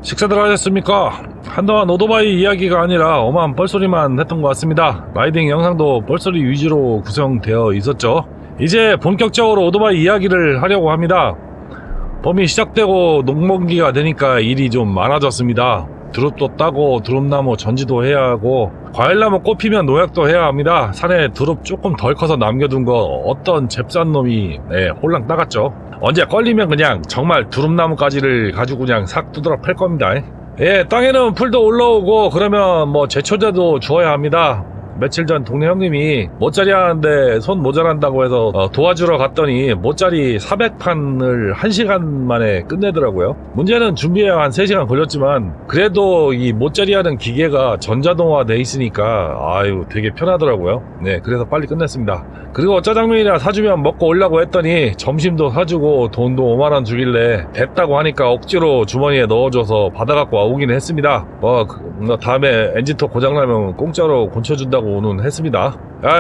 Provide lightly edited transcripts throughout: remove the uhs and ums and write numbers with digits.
식사들 하셨습니까? 한동안 오토바이 이야기가 아니라 엄한 뻘소리만 했던 것 같습니다. 라이딩 영상도 뻘소리 위주로 구성되어 있었죠. 이제 본격적으로 오토바이 이야기를 하려고 합니다. 봄이 시작되고 농번기가 되니까 일이 좀 많아졌습니다. 드롭도 따고 드롭나무 전지도 해야 하고 과일나무 꽃 피면 농약도 해야 합니다. 산에 드롭 조금 덜 커서 남겨둔 거 어떤 잽싼 놈이 홀랑 따갔죠. 언제 걸리면 그냥 정말 드롭나무까지를 가지고 그냥 싹 두드러 팰 겁니다. 땅에는 풀도 올라오고 그러면 뭐 제초제도 주어야 합니다. 며칠 전 동네 형님이 모짜리 하는데 손 모자란다고 해서 도와주러 갔더니 모짜리 400판을 1시간 만에 끝내더라고요. 문제는 준비에 한 3시간 걸렸지만 그래도 이 모짜리 하는 기계가 전자동화 돼 있으니까 아유 되게 편하더라고요. 네, 그래서 빨리 끝냈습니다. 그리고 짜장면이나 사주면 먹고 오려고 했더니 점심도 사주고 돈도 5만원 주길래 됐다고 하니까 억지로 주머니에 넣어줘서 받아갖고 오긴 했습니다. 다음에 엔진톱 고장나면 공짜로 고쳐준다고는 했습니다.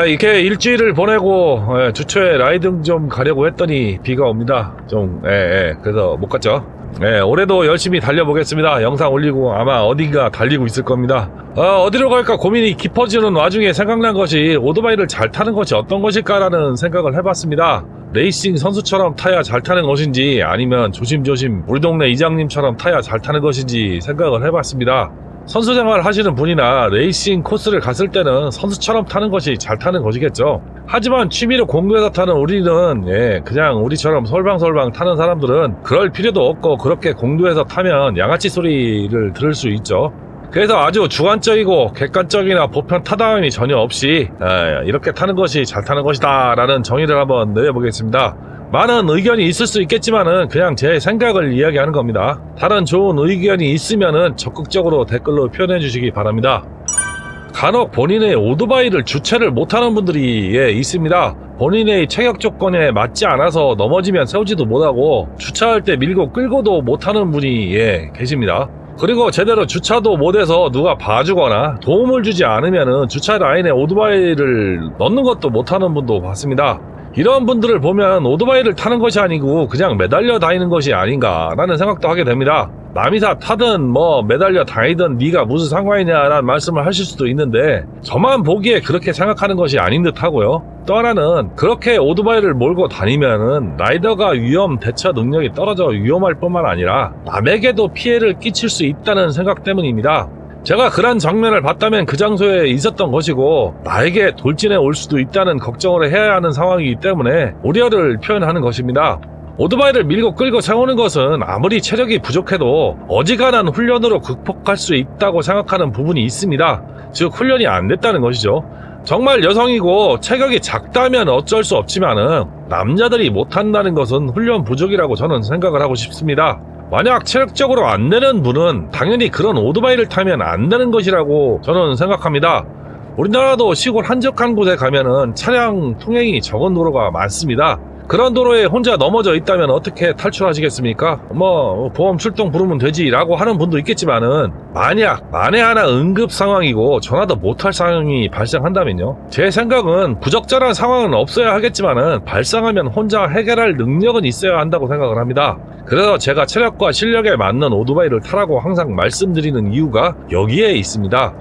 이렇게 일주일을 보내고 주초에 라이딩 좀 가려고 했더니 비가 옵니다. 그래서 못 갔죠. 올해도 열심히 달려보겠습니다. 영상 올리고 아마 어딘가 달리고 있을 겁니다. 어디로 갈까 고민이 깊어지는 와중에 생각난 것이 오토바이를 잘 타는 것이 어떤 것일까라는 생각을 해봤습니다. 레이싱 선수처럼 타야 잘 타는 것인지 아니면 조심조심 우리 동네 이장님처럼 타야 잘 타는 것인지 생각을 해봤습니다. 선수 생활 하시는 분이나 레이싱 코스를 갔을 때는 선수처럼 타는 것이 잘 타는 것이겠죠. 하지만 취미로 공부해서 타는 우리는 그냥 우리처럼 솔방솔방 타는 사람들은 그럴 필요도 없고 그렇게 공부해서 타면 양아치 소리를 들을 수 있죠. 그래서 아주 주관적이고 객관적이나 보편 타당함이 전혀 없이 이렇게 타는 것이 잘 타는 것이다 라는 정의를 한번 내려보겠습니다. 많은 의견이 있을 수 있겠지만은 그냥 제 생각을 이야기하는 겁니다. 다른 좋은 의견이 있으면은 적극적으로 댓글로 표현해 주시기 바랍니다. 간혹 본인의 오토바이를 주차를 못하는 분들이 있습니다. 본인의 체격 조건에 맞지 않아서 넘어지면 세우지도 못하고 주차할 때 밀고 끌고도 못하는 분이 계십니다. 그리고 제대로 주차도 못해서 누가 봐주거나 도움을 주지 않으면은 주차 라인에 오토바이를 넣는 것도 못하는 분도 봤습니다. 이런 분들을 보면 오토바이를 타는 것이 아니고 그냥 매달려 다니는 것이 아닌가 라는 생각도 하게 됩니다. 남이사 타든 뭐 매달려 다니든 네가 무슨 상관이냐 라는 말씀을 하실 수도 있는데 저만 보기에 그렇게 생각하는 것이 아닌 듯 하고요. 또 하나는 그렇게 오토바이를 몰고 다니면은 라이더가 위험 대처 능력이 떨어져 위험할 뿐만 아니라 남에게도 피해를 끼칠 수 있다는 생각 때문입니다. 제가 그런 장면을 봤다면 그 장소에 있었던 것이고 나에게 돌진해 올 수도 있다는 걱정을 해야 하는 상황이기 때문에 우려를 표현하는 것입니다. 오토바이를 밀고 끌고 세우는 것은 아무리 체력이 부족해도 어지간한 훈련으로 극복할 수 있다고 생각하는 부분이 있습니다. 즉 훈련이 안 됐다는 것이죠. 정말 여성이고 체격이 작다면 어쩔 수 없지만은 남자들이 못한다는 것은 훈련 부족이라고 저는 생각을 하고 싶습니다. 만약 체력적으로 안 되는 분은 당연히 그런 오토바이를 타면 안 되는 것이라고 저는 생각합니다. 우리나라도 시골 한적한 곳에 가면은 차량 통행이 적은 도로가 많습니다. 그런 도로에 혼자 넘어져 있다면 어떻게 탈출하시겠습니까? 보험 출동 부르면 되지 라고 하는 분도 있겠지만은 만약 만에 하나 응급 상황이고 전화도 못할 상황이 발생한다면요, 제 생각은 부적절한 상황은 없어야 하겠지만은 발생하면 혼자 해결할 능력은 있어야 한다고 생각을 합니다. 그래서 제가 체력과 실력에 맞는 오토바이를 타라고 항상 말씀드리는 이유가 여기에 있습니다.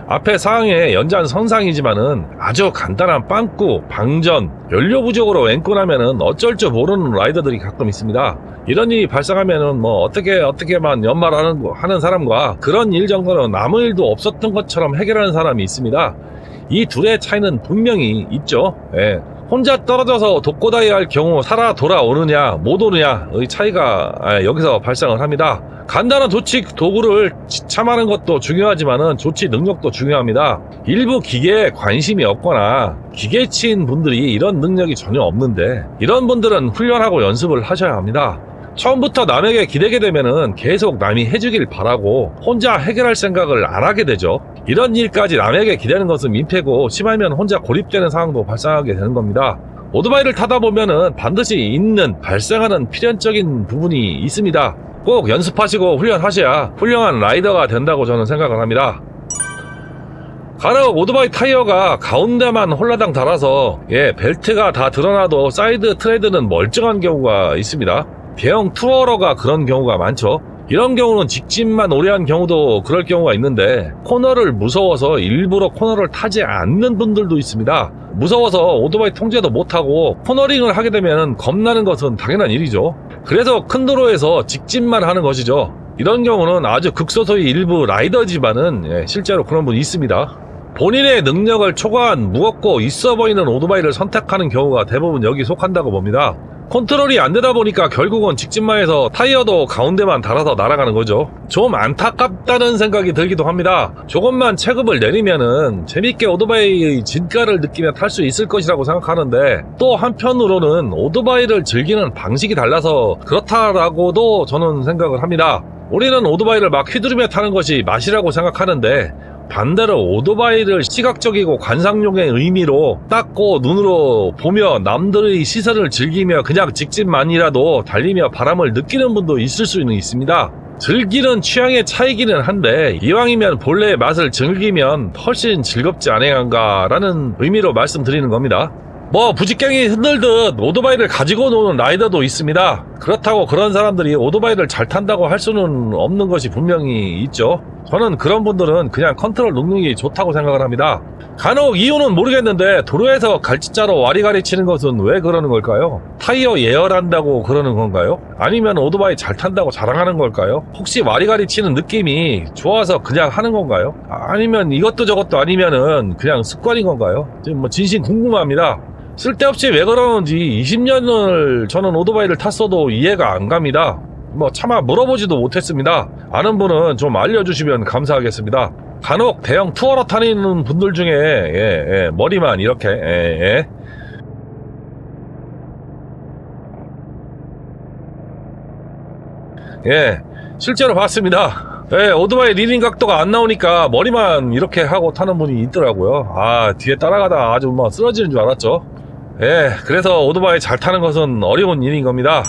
앞에 사항의 연장선상이지만은 아주 간단한 빵꾸, 방전, 연료 부족으로 앵꼬나면은 어쩔 줄 모르는 라이더들이 가끔 있습니다. 이런 일이 발생하면은 어떻게만 연말하는 사람과 그런 일 정도는 아무 일도 없었던 것처럼 해결하는 사람이 있습니다. 이 둘의 차이는 분명히 있죠. 혼자 떨어져서 독고다이 할 경우 살아 돌아오느냐 못 오느냐의 차이가 여기서 발생을 합니다. 간단한 조치 도구를 지참하는 것도 중요하지만은 조치 능력도 중요합니다. 일부 기계에 관심이 없거나 기계치인 분들이 이런 능력이 전혀 없는데 이런 분들은 훈련하고 연습을 하셔야 합니다. 처음부터 남에게 기대게 되면은 계속 남이 해주길 바라고 혼자 해결할 생각을 안 하게 되죠. 이런 일까지 남에게 기대는 것은 민폐고 심하면 혼자 고립되는 상황도 발생하게 되는 겁니다. 오토바이를 타다 보면은 반드시 발생하는 필연적인 부분이 있습니다. 꼭 연습하시고 훈련하셔야 훌륭한 라이더가 된다고 저는 생각을 합니다. 간혹 오토바이 타이어가 가운데만 홀라당 달아서 벨트가 다 드러나도 사이드 트레드는 멀쩡한 경우가 있습니다. 대형 투어러가 그런 경우가 많죠. 이런 경우는 직진만 오래 한 경우도 그럴 경우가 있는데 코너를 무서워서 일부러 코너를 타지 않는 분들도 있습니다. 무서워서 오토바이 통제도 못하고 코너링을 하게 되면 겁나는 것은 당연한 일이죠. 그래서 큰 도로에서 직진만 하는 것이죠. 이런 경우는 아주 극소수의 일부 라이더지만은 실제로 그런 분이 있습니다. 본인의 능력을 초과한 무겁고 있어 보이는 오토바이를 선택하는 경우가 대부분 여기 속한다고 봅니다. 컨트롤이 안 되다 보니까 결국은 직진만 해서 타이어도 가운데만 달아서 날아가는 거죠. 좀 안타깝다는 생각이 들기도 합니다. 조금만 체급을 내리면은 재밌게 오토바이의 진가를 느끼며 탈 수 있을 것이라고 생각하는데, 또 한편으로는 오토바이를 즐기는 방식이 달라서 그렇다라고도 저는 생각을 합니다. 우리는 오토바이를 막 휘두르며 타는 것이 맛이라고 생각하는데, 반대로 오토바이를 시각적이고 관상용의 의미로 닦고 눈으로 보며 남들의 시선을 즐기며 그냥 직진만이라도 달리며 바람을 느끼는 분도 있을 수는 있습니다. 즐기는 취향의 차이기는 한데 이왕이면 본래의 맛을 즐기면 훨씬 즐겁지 않을까라는 의미로 말씀드리는 겁니다. 뭐 부직경이 흔들듯 오토바이를 가지고 노는 라이더도 있습니다. 그렇다고 그런 사람들이 오토바이를 잘 탄다고 할 수는 없는 것이 분명히 있죠. 저는 그런 분들은 그냥 컨트롤 능력이 좋다고 생각을 합니다. 간혹 이유는 모르겠는데 도로에서 갈치자로 와리가리 치는 것은 왜 그러는 걸까요? 타이어 예열한다고 그러는 건가요? 아니면 오토바이 잘 탄다고 자랑하는 걸까요? 혹시 와리가리 치는 느낌이 좋아서 그냥 하는 건가요? 아니면 이것도 저것도 아니면은 그냥 습관인 건가요? 지금 뭐 진심 궁금합니다. 쓸데없이 왜 그러는지 20년을 저는 오토바이를 탔어도 이해가 안 갑니다. 뭐 차마 물어보지도 못했습니다. 아는 분은 좀 알려주시면 감사하겠습니다. 간혹 대형 투어러 타는 분들 중에 머리만 이렇게 실제로 봤습니다. 오토바이 리딩 각도가 안 나오니까 머리만 이렇게 하고 타는 분이 있더라고요. 뒤에 따라가다 아주 뭐 쓰러지는 줄 알았죠. 그래서 오토바이 잘 타는 것은 어려운 일인 겁니다.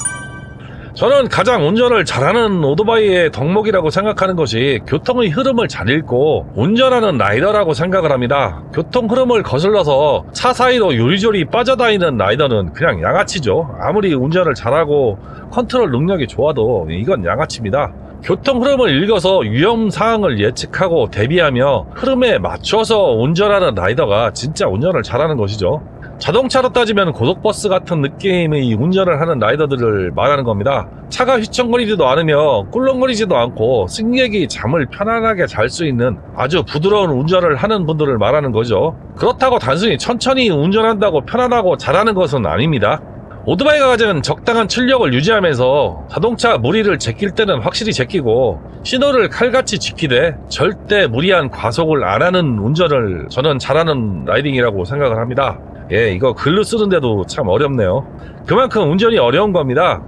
저는 가장 운전을 잘하는 오토바이의 덕목이라고 생각하는 것이 교통의 흐름을 잘 읽고 운전하는 라이더라고 생각을 합니다. 교통 흐름을 거슬러서 차 사이로 요리조리 빠져다니는 라이더는 그냥 양아치죠. 아무리 운전을 잘하고 컨트롤 능력이 좋아도 이건 양아치입니다. 교통 흐름을 읽어서 위험 사항을 예측하고 대비하며 흐름에 맞춰서 운전하는 라이더가 진짜 운전을 잘하는 것이죠. 자동차로 따지면 고속버스 같은 느낌의 운전을 하는 라이더들을 말하는 겁니다. 차가 휘청거리지도 않으며 꿀렁거리지도 않고 승객이 잠을 편안하게 잘 수 있는 아주 부드러운 운전을 하는 분들을 말하는 거죠. 그렇다고 단순히 천천히 운전한다고 편안하고 잘하는 것은 아닙니다. 오토바이가 가진 적당한 출력을 유지하면서 자동차 무리를 제낄 때는 확실히 제끼고 신호를 칼같이 지키되 절대 무리한 과속을 안 하는 운전을 저는 잘하는 라이딩이라고 생각을 합니다. 이거 글로 쓰는데도 참 어렵네요. 그만큼 운전이 어려운 겁니다.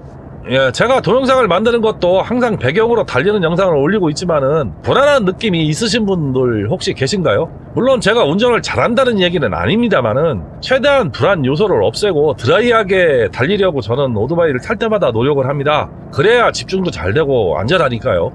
제가 동영상을 만드는 것도 항상 배경으로 달리는 영상을 올리고 있지만은 불안한 느낌이 있으신 분들 혹시 계신가요? 물론 제가 운전을 잘한다는 얘기는 아닙니다만은 최대한 불안 요소를 없애고 드라이하게 달리려고 저는 오토바이를 탈 때마다 노력을 합니다. 그래야 집중도 잘 되고 안전하니까요.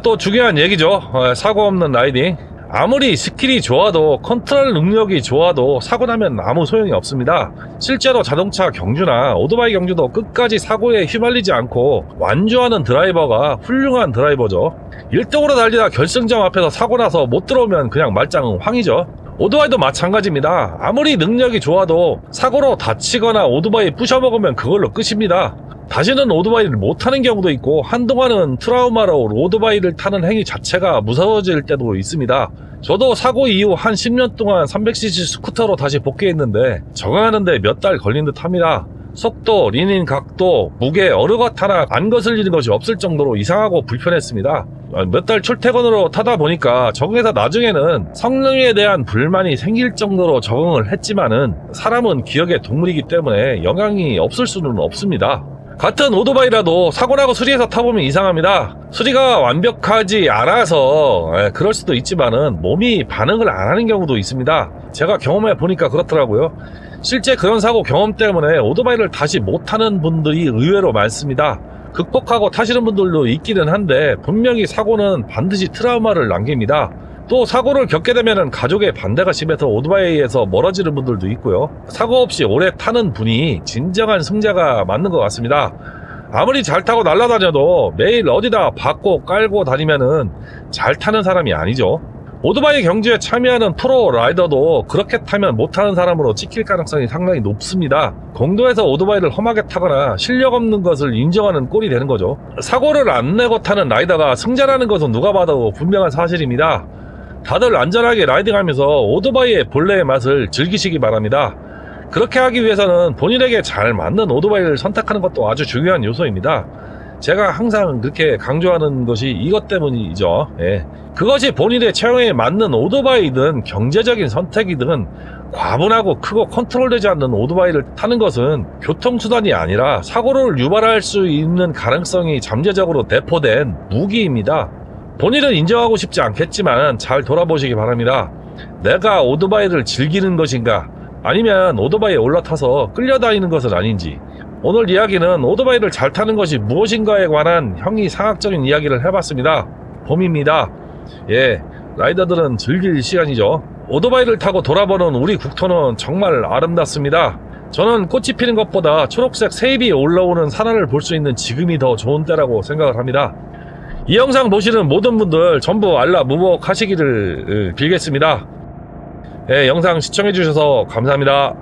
또 중요한 얘기죠. 사고 없는 라이딩. 아무리 스킬이 좋아도 컨트롤 능력이 좋아도 사고 나면 아무 소용이 없습니다. 실제로 자동차 경주나 오토바이 경주도 끝까지 사고에 휘말리지 않고 완주하는 드라이버가 훌륭한 드라이버죠. 1등으로 달리다 결승점 앞에서 사고 나서 못 들어오면 그냥 말짱 황이죠. 오토바이도 마찬가지입니다. 아무리 능력이 좋아도 사고로 다치거나 오토바이 부셔먹으면 그걸로 끝입니다. 다시는 오토바이를 못 타는 경우도 있고 한동안은 트라우마로 오토바이를 타는 행위 자체가 무서워질 때도 있습니다. 저도 사고 이후 한 10년 동안 300cc 스쿠터로 다시 복귀했는데 적응하는데 몇 달 걸린 듯 합니다. 속도, 리닌 각도, 무게 어느 것 하나 안 거슬리는 것이 없을 정도로 이상하고 불편했습니다. 몇 달 출퇴근으로 타다 보니까 적응해서 나중에는 성능에 대한 불만이 생길 정도로 적응을 했지만은 사람은 기억의 동물이기 때문에 영향이 없을 수는 없습니다. 같은 오토바이라도 사고나고 수리해서 타보면 이상합니다. 수리가 완벽하지 않아서 그럴 수도 있지만은 몸이 반응을 안 하는 경우도 있습니다. 제가 경험해 보니까 그렇더라고요. 실제 그런 사고 경험 때문에 오토바이를 다시 못 타는 분들이 의외로 많습니다. 극복하고 타시는 분들도 있기는 한데 분명히 사고는 반드시 트라우마를 남깁니다. 또 사고를 겪게 되면 가족의 반대가 심해서 오토바이에서 멀어지는 분들도 있고요. 사고 없이 오래 타는 분이 진정한 승자가 맞는 것 같습니다. 아무리 잘 타고 날아다녀도 매일 어디다 받고 깔고 다니면은 잘 타는 사람이 아니죠. 오토바이 경주에 참여하는 프로 라이더도 그렇게 타면 못타는 사람으로 찍힐 가능성이 상당히 높습니다. 공도에서 오토바이를 험하게 타거나 실력 없는 것을 인정하는 꼴이 되는 거죠. 사고를 안 내고 타는 라이더가 승자라는 것은 누가 봐도 분명한 사실입니다. 다들 안전하게 라이딩하면서 오토바이의 본래의 맛을 즐기시기 바랍니다. 그렇게 하기 위해서는 본인에게 잘 맞는 오토바이를 선택하는 것도 아주 중요한 요소입니다. 제가 항상 그렇게 강조하는 것이 이것 때문이죠. 예. 그것이 본인의 체형에 맞는 오토바이든 경제적인 선택이든 과분하고 크고 컨트롤되지 않는 오토바이를 타는 것은 교통수단이 아니라 사고를 유발할 수 있는 가능성이 잠재적으로 내포된 무기입니다. 본인은 인정하고 싶지 않겠지만 잘 돌아보시기 바랍니다. 내가 오토바이를 즐기는 것인가, 아니면 오토바이에 올라타서 끌려다니는 것은 아닌지. 오늘 이야기는 오토바이를 잘 타는 것이 무엇인가에 관한 형이상학적인 이야기를 해봤습니다. 봄입니다. 예, 라이더들은 즐길 시간이죠. 오토바이를 타고 돌아보는 우리 국토는 정말 아름답습니다. 저는 꽃이 피는 것보다 초록색 새잎이 올라오는 산하를 볼 수 있는 지금이 더 좋은 때라고 생각을 합니다. 이 영상 보시는 모든 분들 전부 알라무복하시기를 빌겠습니다. 예, 영상 시청해주셔서 감사합니다.